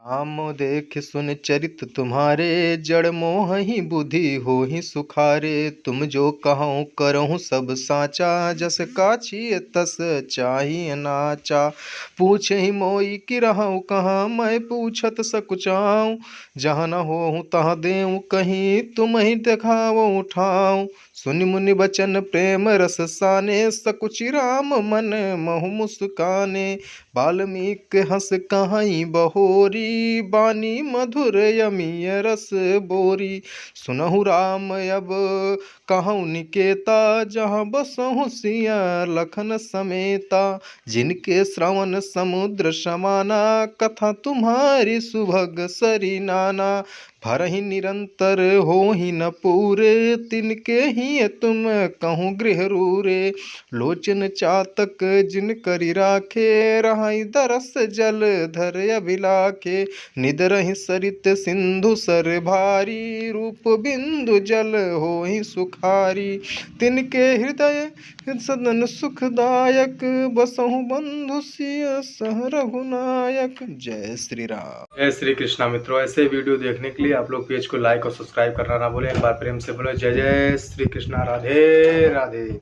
राम देख सुन चरित तुम्हारे, जड़ मोह ही बुद्धि हो ही सुखारे। तुम जो कहूँ करहूँ सब साचा, जस काछी तस चाहिए नाचा। पूछ ही मोई कि रहूँ कहाँ, मैं पूछत सकुचाऊँ। जहाँ न होहूँ तहाँ देऊँ कहीं, तुम ही देखाओ ठाऊँ। सुनि मुनि बचन प्रेम रस साने, सकुचि राम मन महु मुस्काने। वाल्मीकि हंस कहाई बहोरी, बानी मधुर यमीय रस बोरी। सुनहु राम अब कहूँ निकेता, जहाँ बसहु सिया लखन समेता। जिनके श्रवण समुद्र समाना, कथा तुम्हारी सुभग सरी नाना। भरहि निरंतर होहि न पूरे, तिनके ही तुम कहूँ गृह रूरे। लोचन चातक जिन करि राखे, रहाई दरस जल धर अभिलाखे। निदरहि सरित सिंधु सर भारी, रूप बिंदु जल होहि सुखारी। तिनके हृदय सदन सुखदायक, बसहु बंधु सिय सह रघुनायक। जय श्री राम। जय श्री कृष्णा। मित्रों, ऐसे वीडियो देखने के लिए आप लोग पेज को लाइक और सब्सक्राइब करना ना भूलें। एक बार प्रेम से बोलो जय जय श्री कृष्णा। राधे राधे।